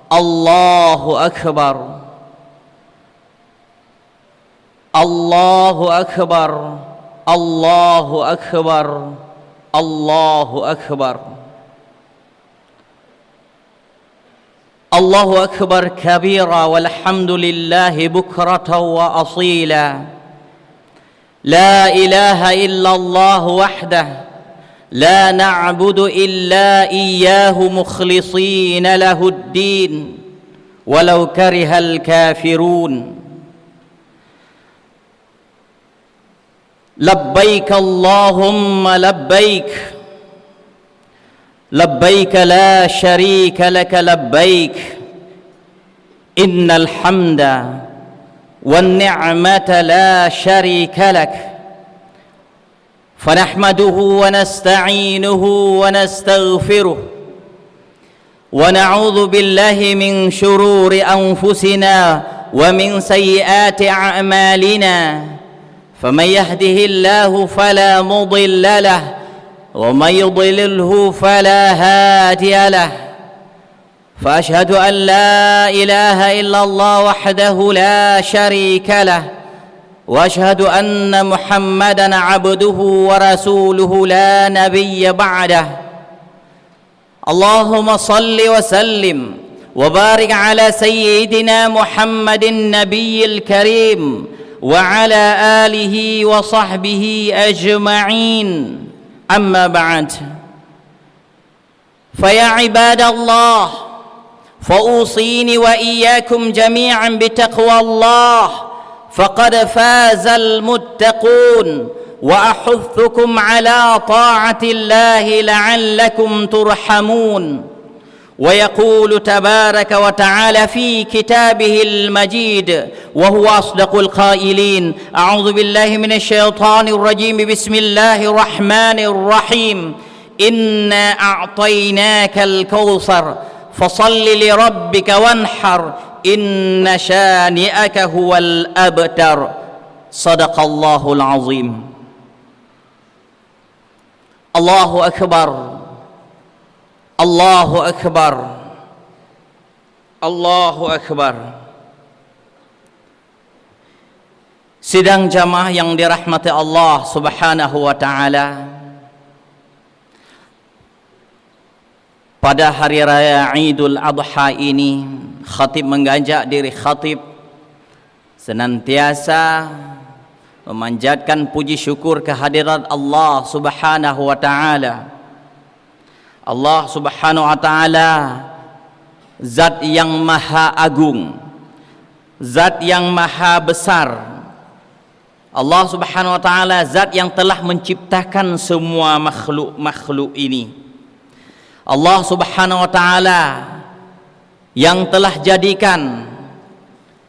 Allahu Akbar, Allahu Akbar, Allahu Akbar, Allahu Akbar. Allahu Akbar kabira walhamdulillahi bukratan wa asila. La ilaha illallah wahdah, la na'budu illa iyyahu mukhlisina lahuddin, walau karihal kafirun. Labbaik Allahumma labbaik, labbaik la syarika laka labbaik, innal hamda wan ni'mata la syarika lak. Fanahmaduhu wa nasta'inuhu wa nastaghfiruh wa na'udzu billahi min syururi anfusina wa min sayyiati a'malina. Faman yahdihillahu fala mudilla lahu ومن يضلله فلا هادي له. فأشهد أن لا إله إلا الله وحده لا شريك له، وأشهد أن محمدا عبده ورسوله لا نبي بعده. اللهم صل وسلم وبارك على سيدنا محمد النبي الكريم وعلى آله وصحبه أجمعين. أما بعد، فيا عباد الله، فأوصيني وإياكم جميعا بتقوى الله، فقد فاز المتقون، وأحثكم على طاعة الله لعلكم ترحمون. ويقول تبارك وتعالى في كتابه المجيد وهو أصدق القائلين: أعوذ بالله من الشيطان الرجيم، بسم الله الرحمن الرحيم، إنا أعطيناك الكوثر فصل لربك وانحر إن شانئك هو الأبتر. صدق الله العظيم. الله أكبر، Allahu Akbar, Allahu Akbar. Sidang jamaah yang dirahmati Allah Subhanahu wa taala, pada hari raya Idul Adha ini, khatib mengajak diri khatib senantiasa memanjatkan puji syukur kehadirat Allah Subhanahu wa taala. Allah Subhanahu wa ta'ala zat yang maha agung, zat yang maha besar. Allah Subhanahu wa ta'ala zat yang telah menciptakan semua makhluk-makhluk ini. Allah Subhanahu wa ta'ala yang telah jadikan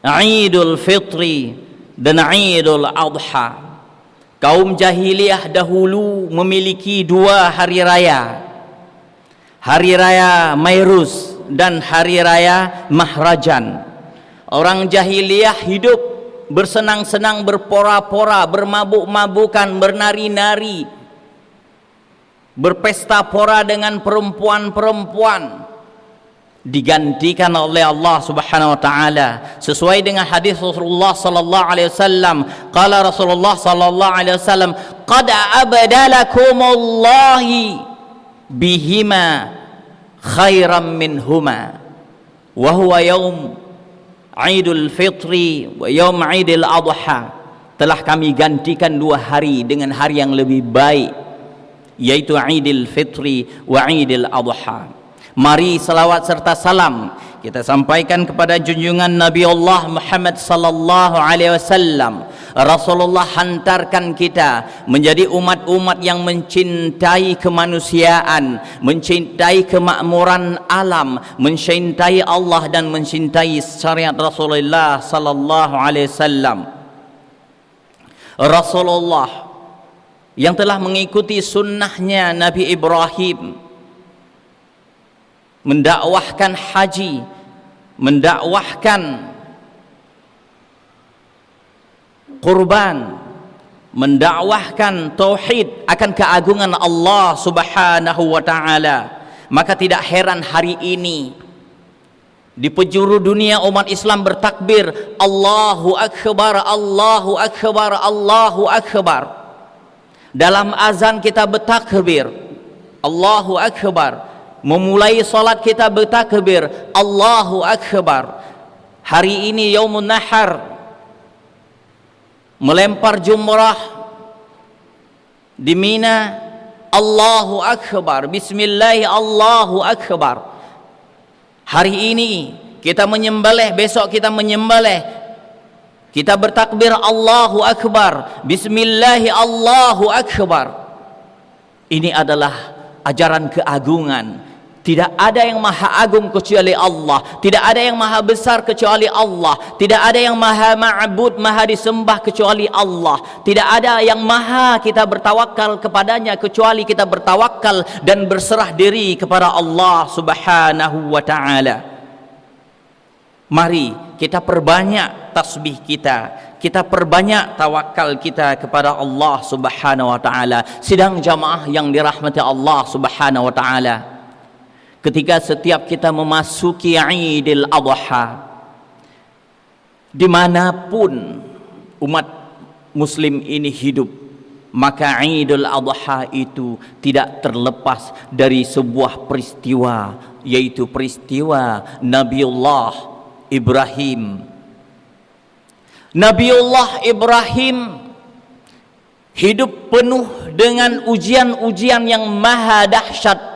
Idul Fitri dan Idul Adha. Kaum jahiliyah dahulu memiliki dua hari raya, Hari Raya Mairuz dan Hari Raya Mahrajan. Orang jahiliyah hidup bersenang-senang, berpora-pora, bermabuk-mabukan, bernari-nari, berpesta pora dengan perempuan-perempuan. Digantikan oleh Allah Subhanahu wa taala sesuai dengan hadis Rasulullah sallallahu alaihi wasallam. Qala Rasulullah sallallahu alaihi wasallam, qad abdalakumullahi bihima khairan minhuma, wa huwa yaum Idul Fitri wa yaum Idul Adha. Telah kami gantikan dua hari dengan hari yang lebih baik, yaitu Idul Fitri wa Idul Adha. Mari salawat serta salam kita sampaikan kepada junjungan Nabi Allah Muhammad sallallahu alaihi wasallam. Rasulullah hantarkan kita menjadi umat-umat yang mencintai kemanusiaan, mencintai kemakmuran alam, mencintai Allah dan mencintai syariat Rasulullah sallallahu alaihi wasallam. Rasulullah yang telah mengikuti sunnahnya Nabi Ibrahim, mendakwahkan haji, mendakwahkan kurban, mendakwahkan tauhid akan keagungan Allah Subhanahu wa taala. Maka tidak heran hari ini Di penjuru dunia umat Islam bertakbir, Allahu Akbar, Allahu Akbar, Allahu Akbar. Dalam azan kita bertakbir, Allahu Akbar. Memulai salat kita bertakbir, Allahu Akbar. Hari ini Yaumun Nahar, melempar jumrah di Mina, Allahu Akbar, Bismillah, Allahu Akbar. Hari ini kita menyembelih, besok kita menyembelih, kita bertakbir Allahu Akbar, Bismillah, Allahu Akbar. Ini adalah ajaran keagungan. Tidak ada yang maha agung kecuali Allah, tidak ada yang maha besar kecuali Allah, tidak ada yang maha ma'bud, maha disembah kecuali Allah, tidak ada yang maha kita bertawakal kepadanya kecuali kita bertawakal dan berserah diri kepada Allah Subhanahu wa ta'ala. Mari kita perbanyak tasbih kita perbanyak tawakal kita kepada Allah Subhanahu wa ta'ala. Sidang jamaah yang dirahmati Allah Subhanahu wa ta'ala, ketika setiap kita memasuki Idul Adha, dimanapun umat muslim ini hidup, maka Idul Adha itu tidak terlepas dari sebuah peristiwa, yaitu peristiwa Nabiullah Ibrahim. Nabiullah Ibrahim hidup penuh dengan ujian-ujian yang maha dahsyat,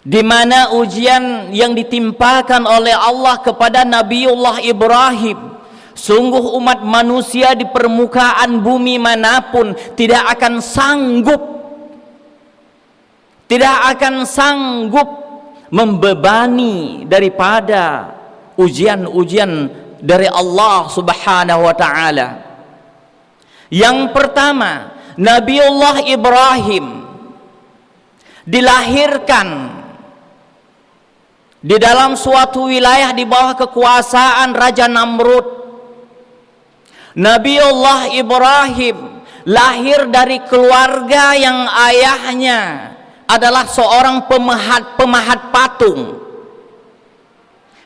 di mana ujian yang ditimpakan oleh Allah kepada Nabiullah Ibrahim, sungguh umat manusia di permukaan bumi manapun tidak akan sanggup membebani daripada ujian-ujian dari Allah Subhanahu wa ta'ala. Yang pertama, Nabiullah Ibrahim dilahirkan di dalam suatu wilayah di bawah kekuasaan Raja Namrud. Nabiullah Ibrahim lahir dari keluarga yang ayahnya adalah seorang pemahat patung.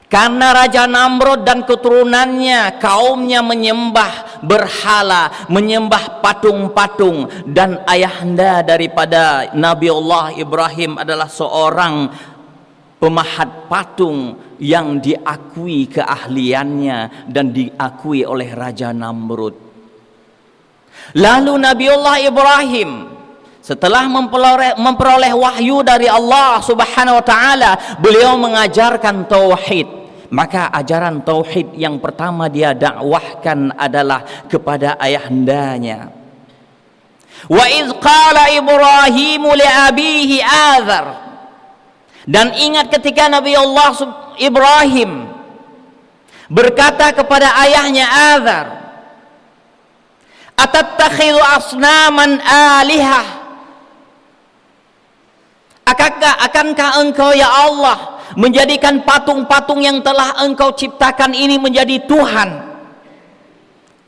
Karena Raja Namrud dan keturunannya, kaumnya menyembah berhala, menyembah patung-patung, dan ayahanda daripada Nabiullah Ibrahim adalah seorang pemahat patung yang diakui keahliannya dan diakui oleh Raja Namrud. Lalu Nabiullah Ibrahim setelah memperoleh wahyu dari Allah Subhanahu wa ta'ala, beliau mengajarkan tauhid. Maka ajaran tauhid yang pertama dia dakwahkan adalah kepada ayahandanya. Wa idz qala Ibrahimu li abihi Azar. Dan ingat ketika Nabi Allah Ibrahim berkata kepada ayahnya Azar, atattakhidhu asnaman alihah, akankah engkau ya Allah menjadikan patung-patung yang telah engkau ciptakan ini menjadi Tuhan?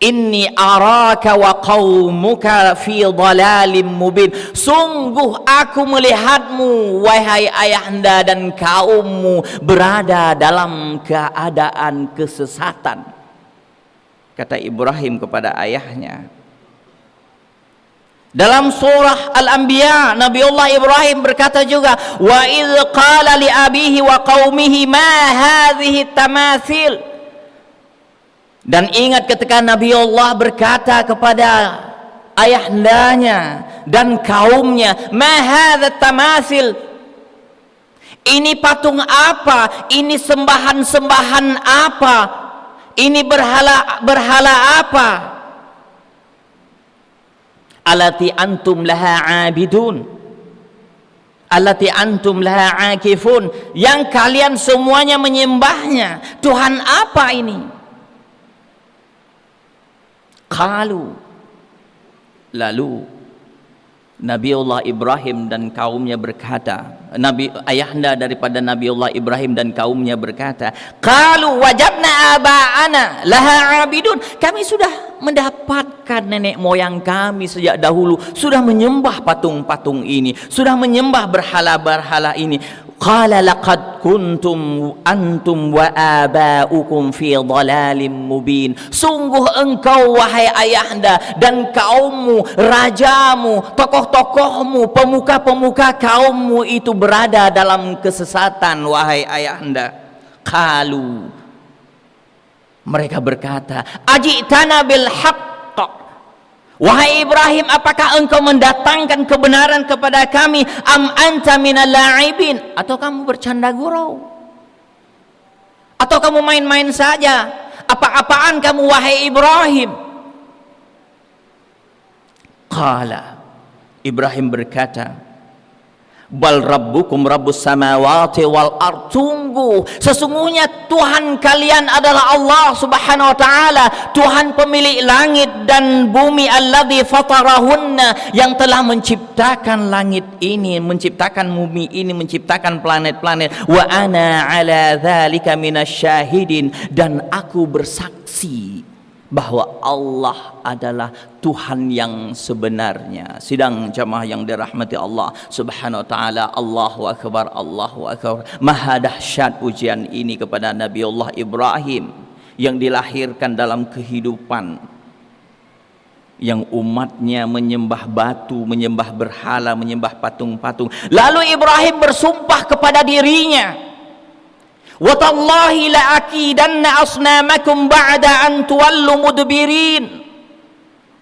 Inni araka wa qaumuka fi dhalalim mubin. Sungguh aku melihatmu wahai ayahanda dan kaummu berada dalam keadaan kesesatan, kata Ibrahim kepada ayahnya. Dalam surah Al-Anbiya, Nabiullah Ibrahim berkata juga, wa idz qala li abihi wa qaumihi ma hadhihi tamathil. Dan ingat ketika Nabiullah berkata kepada ayahandanya dan kaumnya, ma hadza tamathil, ini patung apa, ini sembahan-sembahan apa, ini berhala apa? Allati antum laha abidun, allati antum laha akifun, yang kalian semuanya menyembahnya. Tuhan apa ini? Qalu, lalu Nabiullah Ibrahim dan kaumnya berkata, ayahanda daripada Nabiullah Ibrahim dan kaumnya berkata, qalu wajadna aba'ana laha abidun, kami sudah mendapatkan nenek moyang kami sejak dahulu sudah menyembah patung-patung ini, sudah menyembah berhala-berhala ini. Qala laqad kuntum antum wa aba'ukum fi dhalalim mubin. Sungguh engkau wahai ayahanda dan kaummu, rajamu, tokoh-tokohmu, pemuka-pemuka kaummu itu berada dalam kesesatan wahai ayahanda. Qalu, mereka berkata, ajitana bil haqq. Wahai Ibrahim, apakah engkau mendatangkan kebenaran kepada kami? Am anta minal la'ibin? Atau kamu bercanda gurau? Atau kamu main-main saja? Apa-apaan kamu wahai Ibrahim? Qala, Ibrahim berkata, bal rabbukum rabbus samawati wal ard. Tunggu, sesungguhnya Tuhan kalian adalah Allah subhanahu wa ta'ala, Tuhan pemilik langit dan bumi, alladzi fatarahunna, yang telah menciptakan langit ini, menciptakan bumi ini, menciptakan planet-planet. Wa ana ala dzalika minasyahidin, dan aku bersaksi bahwa Allah adalah Tuhan yang sebenarnya. Sidang jamaah yang dirahmati Allah subhanahu wa ta'ala, Allahu akbar, Allahu akbar. Maha dahsyat ujian ini kepada Nabiullah Ibrahim yang dilahirkan dalam kehidupan yang umatnya menyembah batu, menyembah berhala, menyembah patung-patung. Lalu Ibrahim bersumpah kepada dirinya, watallahi la'akidanna asnamakum ba'da an tuwallu mudbirin.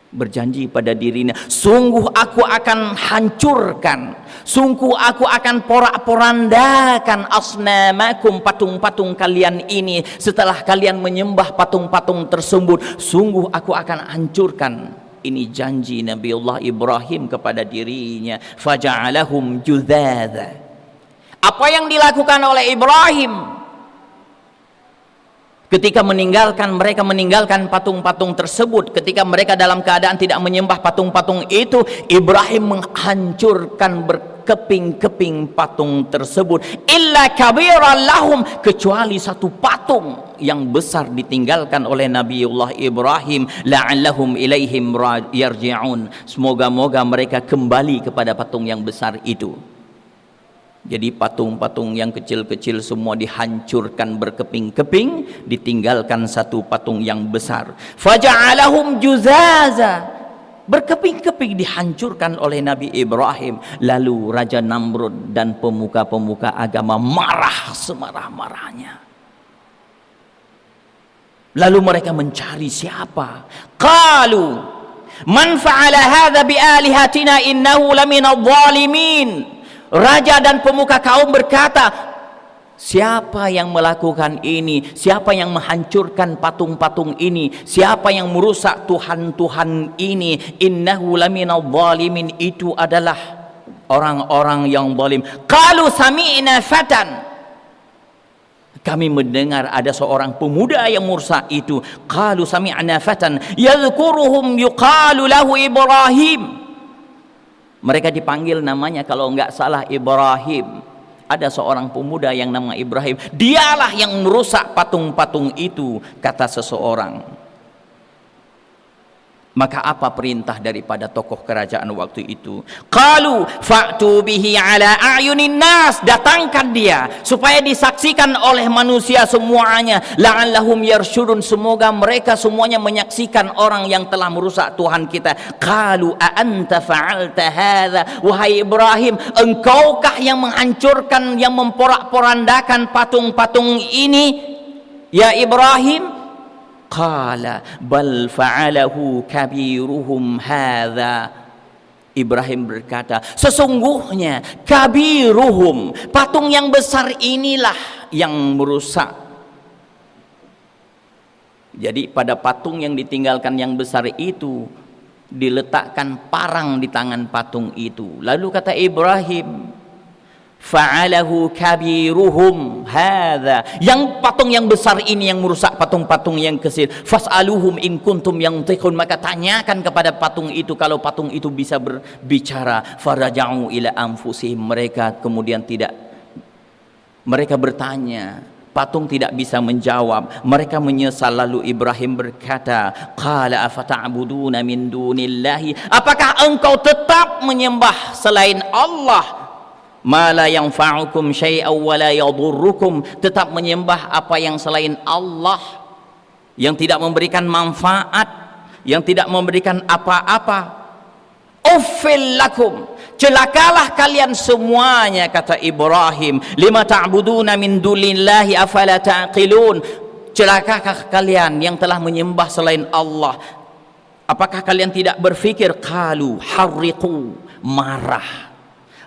Berjanji pada dirinya, sungguh aku akan hancurkan, sungguh aku akan porak-porandakan asnamakum, patung-patung kalian ini. Setelah kalian menyembah patung-patung tersebut, sungguh aku akan hancurkan. Ini janji Nabiullah Ibrahim kepada dirinya. Faja'alahum judhadha. Apa yang dilakukan oleh Ibrahim ketika mereka meninggalkan patung-patung tersebut, ketika mereka dalam keadaan tidak menyembah patung-patung itu, Ibrahim menghancurkan berkeping-keping patung tersebut. Illa kabiran lahum, kecuali satu patung yang besar ditinggalkan oleh Nabiullah Ibrahim, la'allahum ilaihim yarji'un. Semoga-moga mereka kembali kepada patung yang besar itu. Jadi patung-patung yang kecil-kecil semua dihancurkan berkeping-keping, ditinggalkan satu patung yang besar. Faja'alahum juzaza, berkeping-keping dihancurkan oleh Nabi Ibrahim. Lalu Raja Namrud dan pemuka-pemuka agama marah semarah-marahnya. Lalu mereka mencari siapa? Qalu man fa'ala hadza bi alihatina innahu laminadh dhalimin. Raja dan pemuka kaum berkata, siapa yang melakukan ini? Siapa yang menghancurkan patung-patung ini? Siapa yang merusak Tuhan-Tuhan ini? Innahu laminadh dhalimin, itu adalah orang-orang yang zalim. Qalu sami'na fatan, kami mendengar ada seorang pemuda yang merusak itu. Qalu sami'na fatan yadhkuruhum yuqalu lahu Ibrahim. Mereka dipanggil namanya kalau enggak salah Ibrahim. Ada seorang pemuda yang nama Ibrahim, dialah yang merusak patung-patung itu, kata seseorang. Maka apa perintah daripada tokoh kerajaan waktu itu? Qalu fa'tu bihi ala a'yunin nas, datangkan dia supaya disaksikan oleh manusia semuanya. La'allahum yarsyudun, semoga mereka semuanya menyaksikan orang yang telah merusak Tuhan kita. Qalu a anta fa'alta hadza, wahai Ibrahim, engkaukah yang menghancurkan, yang memporak-porandakan patung-patung ini ya Ibrahim? Qala bal fa'alahu kabiruhum hadza. Ibrahim berkata, sesungguhnya kabiruhum, patung yang besar inilah yang merusak. Jadi pada patung yang ditinggalkan yang besar itu diletakkan parang di tangan patung itu. Lalu kata Ibrahim, fa'alahu kabiruhum hadza, yang patung yang besar ini yang merusak patung-patung yang kecil. Fas'aluhum in kuntum yantiqun, maka tanyakan kepada patung itu kalau patung itu bisa berbicara. Faraja'u ila anfusihim, mereka kemudian tidak, mereka bertanya, patung tidak bisa menjawab, mereka menyesal. Lalu Ibrahim berkata, qala afata'buduna min dunillahi, apakah engkau tetap menyembah selain Allah? ma la yanfa'ukum syai'aw wa la yadurrukum, tetap menyembah apa yang selain Allah, yang tidak memberikan manfaat, yang tidak memberikan apa-apa. Uffil lakum, celakalah kalian semuanya, kata Ibrahim, lima ta'buduna min dunillahi afala ta'qilun, celakakah kalian yang telah menyembah selain Allah, apakah kalian tidak berfikir? Qalu harriqu, marah.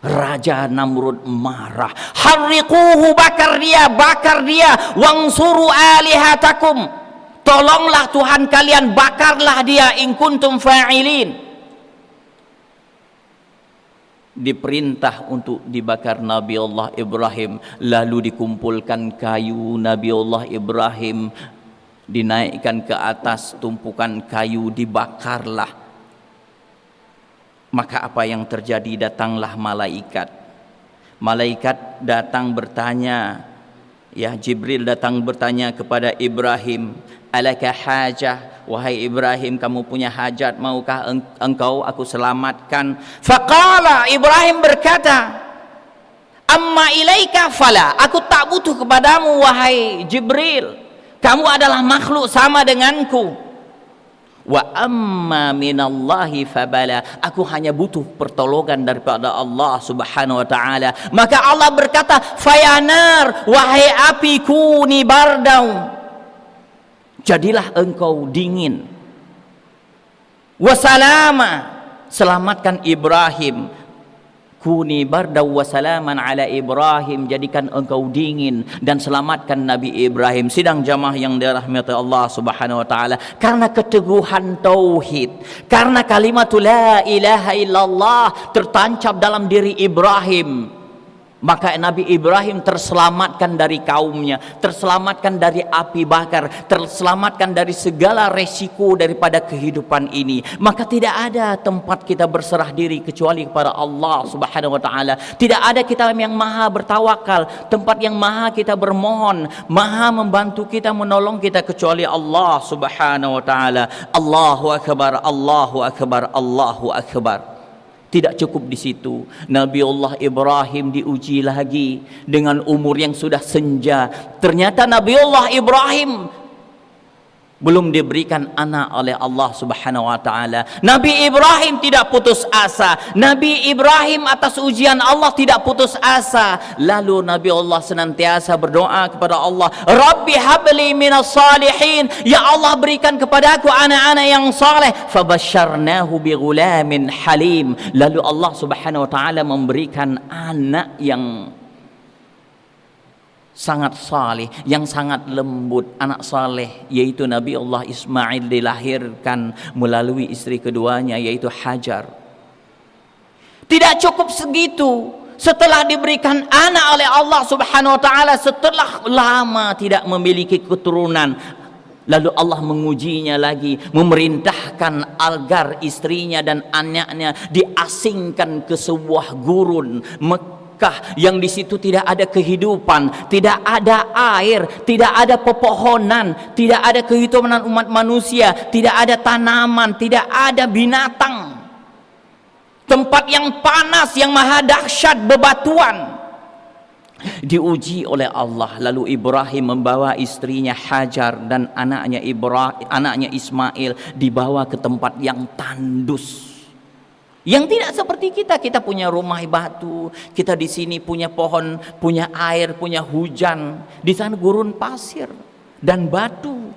Raja Namrud marah. Harriquhu, bakar dia, wangsuru alihatakum, tolonglah Tuhan kalian, bakarlah dia, in kuntum fa'ilin. Diperintah untuk dibakar Nabi Allah Ibrahim, lalu dikumpulkan kayu Nabi Allah Ibrahim, dinaikkan ke atas tumpukan kayu, dibakarlah. Maka apa yang terjadi? Datanglah malaikat. Malaikat datang bertanya, ya, Jibril datang bertanya kepada Ibrahim, alaka hajah, wahai Ibrahim, kamu punya hajat, maukah engkau aku selamatkan? Faqala, Ibrahim berkata, amma ilaika fala, aku tak butuh kepadamu wahai Jibril, kamu adalah makhluk sama denganku. Wa amma minallahi fabala, aku hanya butuh pertolongan daripada Allah subhanahu wa ta'ala. Maka Allah berkata, fayanar, wahai api, kuni bardau, jadilah engkau dingin. Wasalama, selamatkan Ibrahim. Kuni bardau wasalaman ala Ibrahim, jadikan engkau dingin dan selamatkan Nabi Ibrahim. Sidang jamaah yang dirahmati Allah subhanahu wa ta'ala, karena keteguhan tauhid, karena kalimatul la ilaha illallah tertancap dalam diri Ibrahim, maka Nabi Ibrahim terselamatkan dari kaumnya, terselamatkan dari api bakar, terselamatkan dari segala resiko daripada kehidupan ini. Maka tidak ada tempat kita berserah diri kecuali kepada Allah subhanahu wa ta'ala. Tidak ada kita yang maha bertawakal, tempat yang maha kita bermohon, maha membantu kita, menolong kita, kecuali Allah subhanahu wa ta'ala. Allahu akbar, Allahu akbar, Allahu akbar. Tidak cukup di situ, Nabi Allah Ibrahim diuji lagi dengan umur yang sudah senja. Ternyata Nabi Allah Ibrahim belum diberikan anak oleh Allah subhanahu wa ta'ala. Nabi Ibrahim tidak putus asa. Nabi Ibrahim atas ujian Allah tidak putus asa. Lalu Nabi Allah senantiasa berdoa kepada Allah, Rabbi habli minas salihin, ya Allah berikan kepadaku anak-anak yang saleh. Fabasyarnahu bighulamin halim, lalu Allah subhanahu wa ta'ala memberikan anak yang sangat saleh, yang sangat lembut, anak saleh, yaitu Nabi Allah Ismail, dilahirkan melalui istri keduanya yaitu Hajar. Tidak cukup segitu, setelah diberikan anak oleh Allah subhanahu wa ta'ala, setelah lama tidak memiliki keturunan, lalu Allah mengujinya lagi, memerintahkan agar istrinya dan anaknya diasingkan ke sebuah gurun Mekah, yang di situ tidak ada kehidupan, tidak ada air, tidak ada pepohonan, tidak ada kehidupan umat manusia, tidak ada tanaman, tidak ada binatang. Tempat yang panas, yang maha dahsyat, bebatuan. Diuji oleh Allah. Lalu Ibrahim membawa istrinya Hajar dan anaknya Ismail dibawa ke tempat yang tandus, yang tidak seperti kita. Kita punya rumah batu, kita di sini punya pohon, punya air, punya hujan. Di sana gurun pasir dan batu,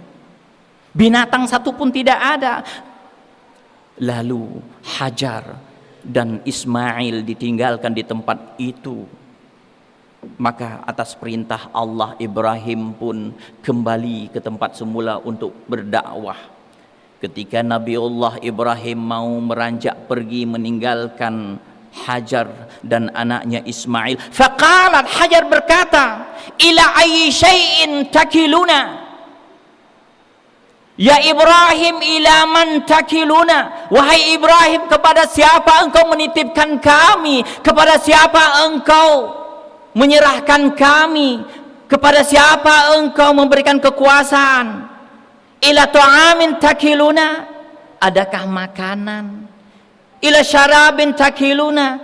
binatang satu pun tidak ada. Lalu Hajar dan Ismail ditinggalkan di tempat itu. Maka atas perintah Allah, Ibrahim pun kembali ke tempat semula untuk berdakwah. Ketika Nabiullah Ibrahim mau meranjak pergi meninggalkan Hajar dan anaknya Ismail, faqalat, Hajar berkata, ila ayyi syai'in takiluna, ya Ibrahim, ila man takiluna, wahai Ibrahim, kepada siapa engkau menitipkan kami, kepada siapa engkau menyerahkan kami, kepada siapa engkau memberikan kekuasaan? Ila ta'amin takiluna, adakah makanan? Ila syarabin takiluna,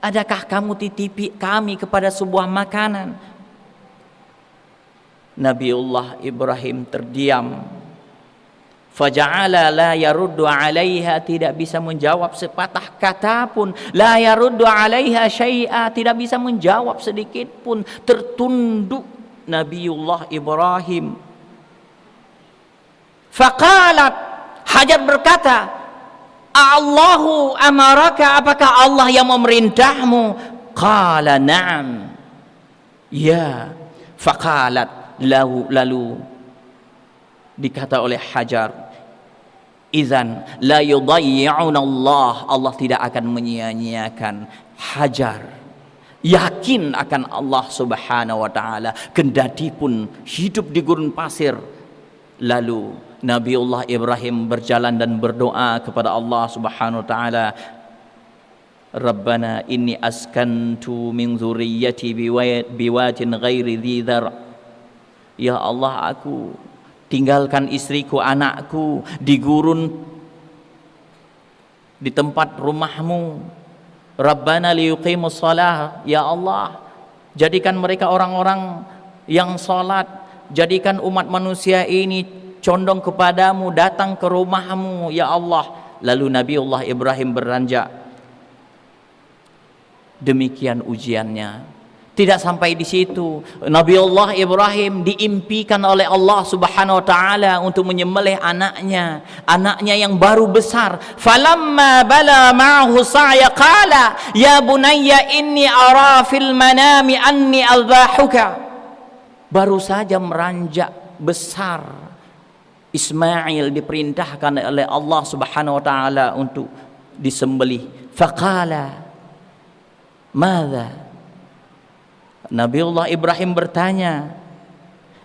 adakah kamu titipi kami kepada sebuah makanan? Nabiullah Ibrahim terdiam. Faja'ala la yaruddu 'alaiha, tidak bisa menjawab sepatah kata pun. La yaruddu 'alaiha syai'a, tidak bisa menjawab sedikit pun. Tertunduk Nabiullah Ibrahim. Faqalat, Hajar berkata, Allahu amaraka, apakah Allah yang memerintahmu? Qala na'am, ya. Faqalat, lalu dikata oleh Hajar, idzan la yudayyi'una Allah tidak akan menyia-nyiakan. Hajar yakin akan Allah Subhanahu wa taala, kendati pun hidup di gurun pasir. Lalu Nabiullah Ibrahim berjalan dan berdoa kepada Allah Subhanahu wa taala, Rabbana inni askantu min dzurriyyati biwadin ghairi dzi dzar. Ya Allah, aku tinggalkan istriku, anakku di gurun, di tempat rumahmu. Rabbana liyuqimus shalah. Ya Allah, jadikan mereka orang-orang yang salat. Jadikan umat manusia ini condong kepadamu, datang ke rumahmu, ya Allah. Lalu Nabiullah Ibrahim beranjak. Demikian ujiannya. Tidak sampai di situ, Nabiullah Ibrahim diimpikan oleh Allah Subhanahu wa taala untuk menyembelih anaknya yang baru besar. Falamma bala ma'ahu sa'ya qala ya bunayya inni ara fil manami anni adbahuka. Baru saja meranjak besar, Ismail diperintahkan oleh Allah Subhanahu wa taala untuk disembelih. Faqala madza? Nabiullah Ibrahim bertanya,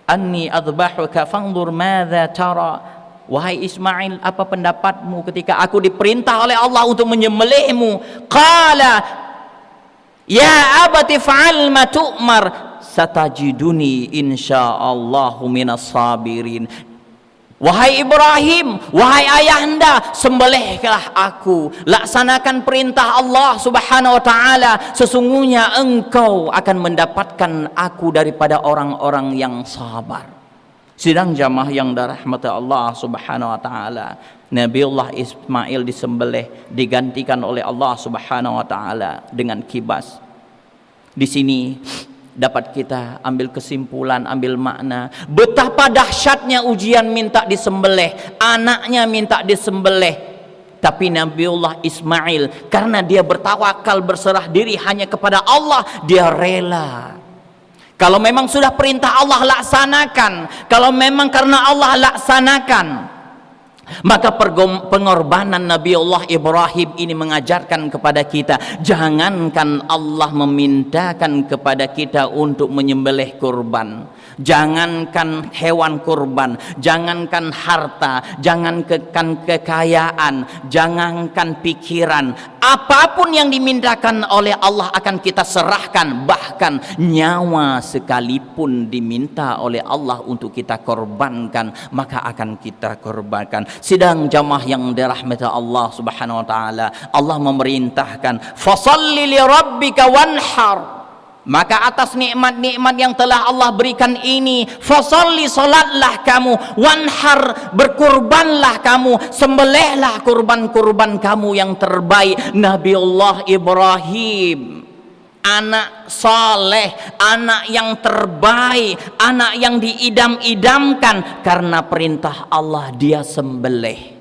anni adbahuka fanzur madza tara. Wahai Ismail, apa pendapatmu ketika aku diperintah oleh Allah untuk menyembelihmu? Qala ya abati fa'al ma tu'mar satajiduni insyaallahu minas sabirin. Wahai Ibrahim, wahai ayahanda, sembelihlah aku, laksanakan perintah Allah Subhanahu wa taala, sesungguhnya engkau akan mendapatkan aku daripada orang-orang yang sabar. Sidang jamaah yang dirahmati Allah Subhanahu wa taala, Nabiullah Ismail disembelih, digantikan oleh Allah Subhanahu wa taala dengan kibas. Di sini dapat kita ambil kesimpulan, ambil makna betapa dahsyatnya ujian minta disembelih, anaknya minta disembelih. Tapi Nabiullah Ismail karena dia bertawakal, berserah diri hanya kepada Allah, dia rela. Kalau memang sudah perintah Allah, laksanakan. Kalau memang karena Allah, laksanakan. Maka pengorbanan Nabiullah Ibrahim ini mengajarkan kepada kita, jangankan Allah memintakan kepada kita untuk menyembelih kurban, jangankan hewan kurban, jangankan harta, jangankan kekayaan, jangankan pikiran, apapun yang dimintakan oleh Allah akan kita serahkan. Bahkan nyawa sekalipun diminta oleh Allah untuk kita korbankan, maka akan kita korbankan. Sidang jamaah yang dirahmati Allah Subhanahu wa taala, Allah memerintahkan fasalli li rabbika wanhar. Maka atas nikmat-nikmat yang telah Allah berikan ini, fasalli, salatlah kamu, wanhar, berkurbanlah kamu, sembelihlah kurban-kurban kamu yang terbaik. Nabiullah Ibrahim, anak saleh, anak yang terbaik, anak yang diidam-idamkan, karena perintah Allah dia sembelih.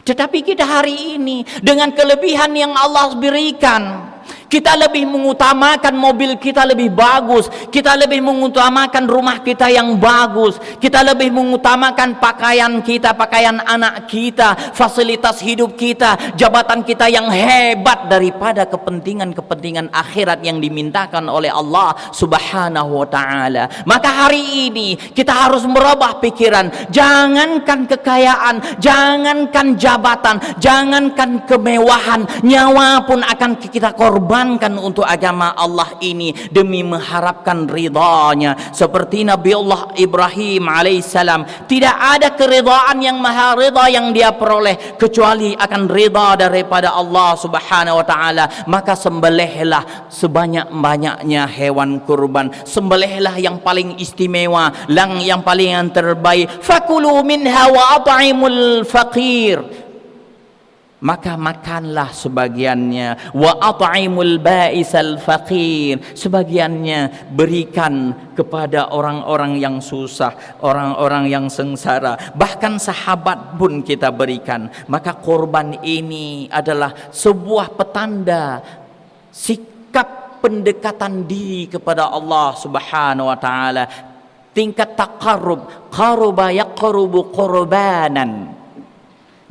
Tetapi kita hari ini dengan kelebihan yang Allah berikan, kita lebih mengutamakan mobil kita lebih bagus, kita lebih mengutamakan rumah kita yang bagus, kita lebih mengutamakan pakaian kita, pakaian anak kita, fasilitas hidup kita, jabatan kita yang hebat daripada kepentingan-kepentingan akhirat yang dimintakan oleh Allah Subhanahu wa taala. Maka hari ini kita harus merubah pikiran, jangankan kekayaan, jangankan jabatan, jangankan kemewahan, nyawa pun akan kita korban korbankan untuk agama Allah ini demi mengharapkan ridhanya. Seperti Nabi Allah Ibrahim alaihissalam, tidak ada keridhaan yang maha ridha yang dia peroleh kecuali akan ridha daripada Allah subhanahu wa ta'ala. Maka sembelihlah sebanyak-banyaknya hewan kurban, sembelihlah yang paling istimewa, yang paling yang terbaik. Fakulu minha wa at'imul faqir, maka makanlah sebagiannya, wa at'imul ba'isal faqir, sebagiannya berikan kepada orang-orang yang susah, orang-orang yang sengsara, bahkan sahabat pun kita berikan. Maka korban ini adalah sebuah petanda sikap pendekatan diri kepada Allah Subhanahu wa taala, tingkat taqarrub, qaruba yaqrubu qurbanan.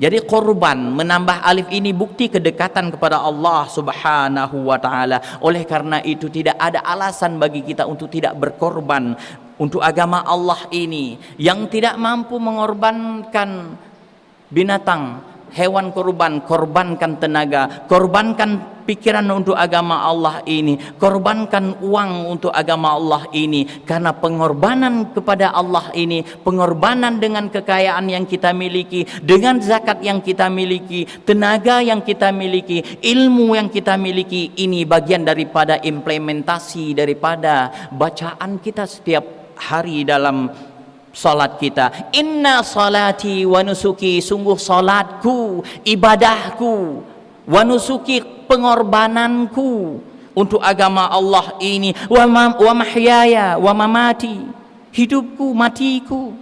Jadi korban menambah alif ini bukti kedekatan kepada Allah Subhanahu wa taala. Oleh karena itu tidak ada alasan bagi kita untuk tidak berkorban untuk agama Allah ini. Yang tidak mampu mengorbankan binatang, hewan kurban, korbankan tenaga, korbankan pikiran untuk agama Allah ini, korbankan uang untuk agama Allah ini. Karena pengorbanan kepada Allah ini, pengorbanan dengan kekayaan yang kita miliki, dengan zakat yang kita miliki, tenaga yang kita miliki, ilmu yang kita miliki, ini bagian daripada implementasi daripada bacaan kita setiap hari dalam salat kita. Inna salati wa nusuki, sungguh salatku, ibadahku, wa nusuki, pengorbananku untuk agama Allah ini, wa mahyaya wa mamati, hidupku, matiku,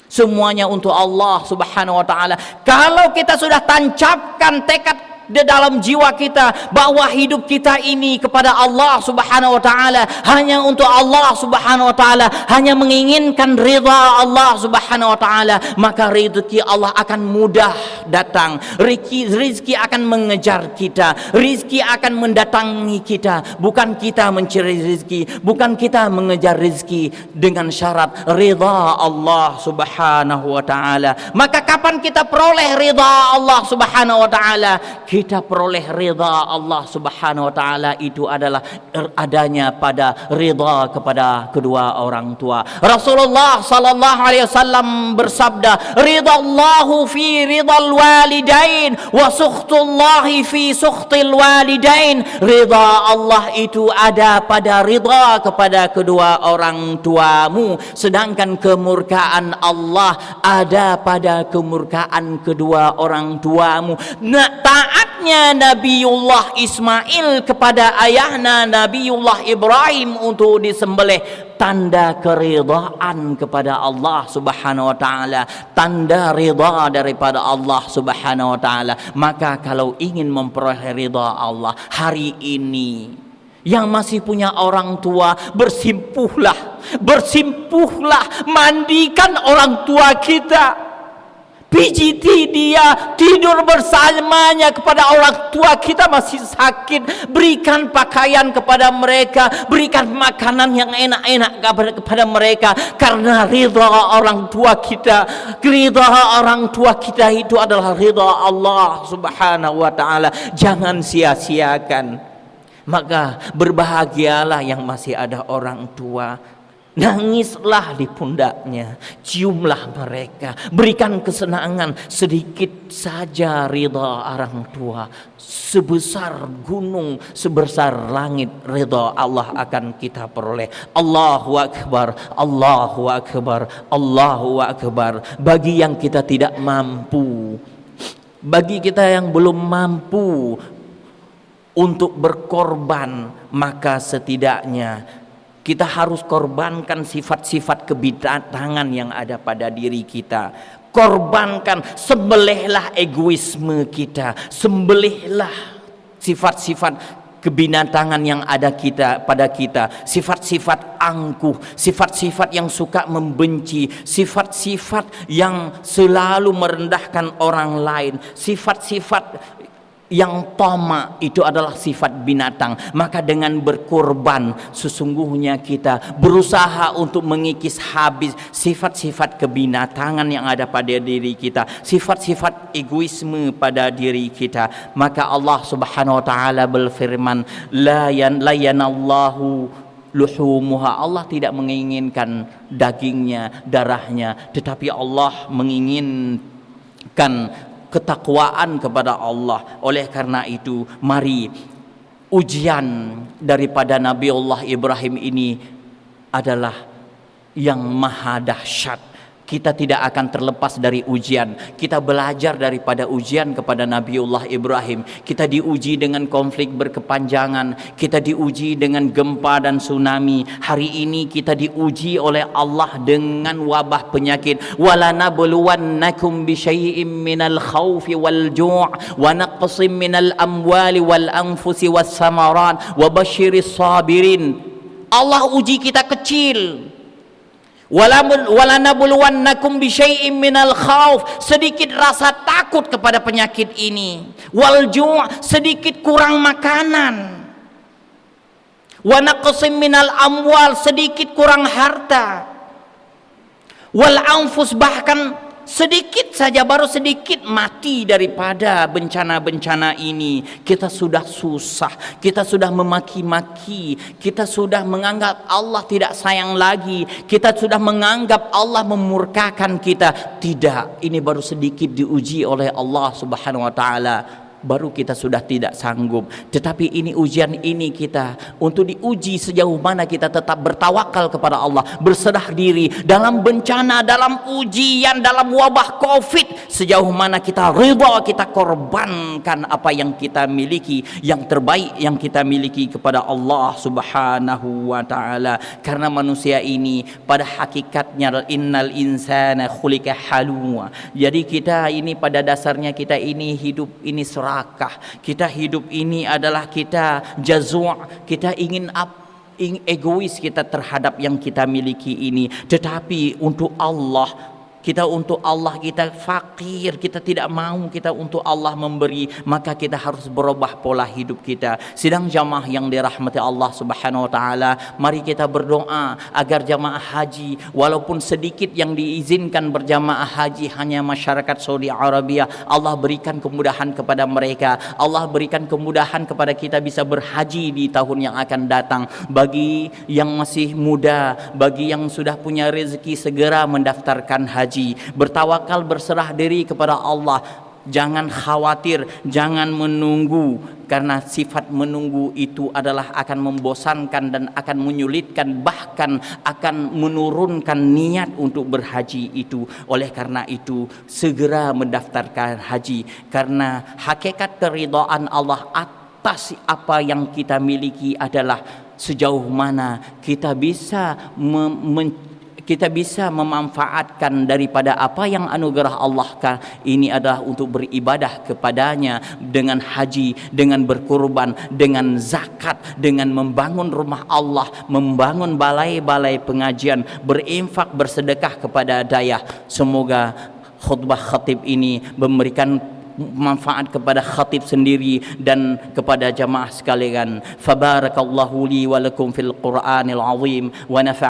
semuanya untuk Allah Subhanahu wa taala. Kalau kita sudah tancapkan tekad di dalam jiwa kita bahwa hidup kita ini kepada Allah Subhanahu wa taala, hanya untuk Allah Subhanahu wa taala, hanya menginginkan ridha Allah Subhanahu wa taala, maka rezeki Allah akan mudah datang. Rezeki akan mengejar kita, rezeki akan mendatangi kita. Bukan kita mencari rezeki, bukan kita mengejar rezeki, dengan syarat ridha Allah Subhanahu wa taala. Maka kapan kita peroleh ridha Allah Subhanahu wa taala? Kita peroleh ridha Allah Subhanahu wa taala itu adalah adanya pada ridha kepada kedua orang tua. Rasulullah sallallahu alaihi wasallam bersabda, ridallahu fi ridal walidain wa sukhtullahi fi sukhtil walidain. Ridha Allah itu ada pada ridha kepada kedua orang tuamu, sedangkan kemurkaan Allah ada pada kemurkaan kedua orang tuamu. Nah, taatnya Nabiullah Ismail kepada ayahnya Nabiullah Ibrahim untuk disembelih, tanda keridhaan kepada Allah Subhanahu wa taala, tanda ridha daripada Allah Subhanahu wa taala. Maka kalau ingin memperoleh ridha Allah hari ini, yang masih punya orang tua, bersimpuhlah, mandikan orang tua kita, pijiti dia, tidur bersamanya kepada orang tua kita masih sakit, berikan pakaian kepada mereka, berikan makanan yang enak-enak kepada mereka, karena ridha orang tua kita, itu adalah ridha Allah Subhanahu wa taala. Jangan sia-siakan. Maka berbahagialah yang masih ada orang tua. Nangislah di pundaknya, ciumlah mereka, berikan kesenangan. Sedikit saja ridha orang tua, sebesar gunung, sebesar langit, ridha Allah akan kita peroleh. Allahu Akbar, Allahu Akbar, Allahu Akbar. Bagi yang kita tidak mampu, bagi kita yang belum mampu untuk berkorban, maka setidaknya kita harus korbankan sifat-sifat kebinatangan yang ada pada diri kita. Korbankan, sembelihlah egoisme kita, sembelihlah sifat-sifat kebinatangan yang ada pada kita, sifat-sifat angkuh, sifat-sifat yang suka membenci, sifat-sifat yang selalu merendahkan orang lain, sifat-sifat yang tama itu adalah sifat binatang, maka dengan berkorban sesungguhnya kita berusaha untuk mengikis habis sifat-sifat kebinatangan yang ada pada diri kita, sifat-sifat egoisme pada diri kita. Maka Allah Subhanahu wa taala berfirman, la yanallahu luhumuha, Allah tidak menginginkan dagingnya, darahnya, tetapi Allah menginginkan ketakwaan kepada Allah. Oleh karena itu, mari ujian daripada Nabiullah Ibrahim ini adalah yang maha dahsyat. Kita tidak akan terlepas dari ujian. Kita belajar daripada ujian kepada Nabiullah Ibrahim. Kita diuji dengan konflik berkepanjangan, kita diuji dengan gempa dan tsunami. Hari ini kita diuji oleh Allah dengan wabah penyakit. Walanabluwannakum bisyai'im minal khaufi wal ju' wa naqsim minal amwali wal anfusi was samarat wa basyiris sabirin. Allah uji kita kecil. Walanabluwannakum bisyai'im minal khauf, sedikit rasa takut kepada penyakit ini, wal ju', sedikit kurang makanan, wa naqsim minal amwal, sedikit kurang harta, wal anfus, bahkan sedikit saja, baru sedikit mati daripada bencana-bencana ini. Kita sudah susah, kita sudah memaki-maki, kita sudah menganggap Allah tidak sayang lagi, kita sudah menganggap Allah memurkakan kita. Tidak, ini baru sedikit diuji oleh Allah Subhanahu wa taala, baru kita sudah tidak sanggup. Tetapi ini ujian ini kita untuk diuji sejauh mana kita tetap bertawakal kepada Allah, berserah diri dalam bencana, dalam ujian, dalam wabah Covid, sejauh mana kita ridha, kita korbankan apa yang kita miliki, yang terbaik yang kita miliki kepada Allah Subhanahu wa taala. Karena manusia ini pada hakikatnya innal insana khuliqa halwa. Jadi kita ini pada dasarnya kita ini hidup ini kita hidup ini adalah kita jazua, kita ingin egois kita terhadap yang kita miliki ini. Tetapi untuk Allah kita fakir, kita tidak mau kita untuk Allah memberi, maka kita harus berubah pola hidup kita. Sidang jamaah yang dirahmati Allah Subhanahu wa taala, mari kita berdoa agar jamaah haji, walaupun sedikit yang diizinkan berjamaah haji hanya masyarakat Saudi Arabia, Allah berikan kemudahan kepada mereka, Allah berikan kemudahan kepada kita bisa berhaji di tahun yang akan datang. Bagi yang masih muda, bagi yang sudah punya rezeki, segera mendaftarkan haji. Bertawakal, berserah diri kepada Allah. Jangan khawatir, jangan menunggu, karena sifat menunggu itu adalah akan membosankan dan akan menyulitkan, bahkan akan menurunkan niat untuk berhaji itu. Oleh karena itu, segera mendaftarkan haji, karena hakikat keridhaan Allah atas apa yang kita miliki adalah sejauh mana kita bisa memanfaatkan daripada apa yang anugerah Allah ini adalah untuk beribadah kepadanya dengan haji, dengan berkurban, dengan zakat, dengan membangun rumah Allah, membangun balai-balai pengajian, berinfak, bersedekah kepada dayah. Semoga khutbah khatib ini memberikan manfaat kepada khatib sendiri dan kepada jamaah sekalian. Fabarakallahu li wa lakum fil Qur'anil azim wa nafa'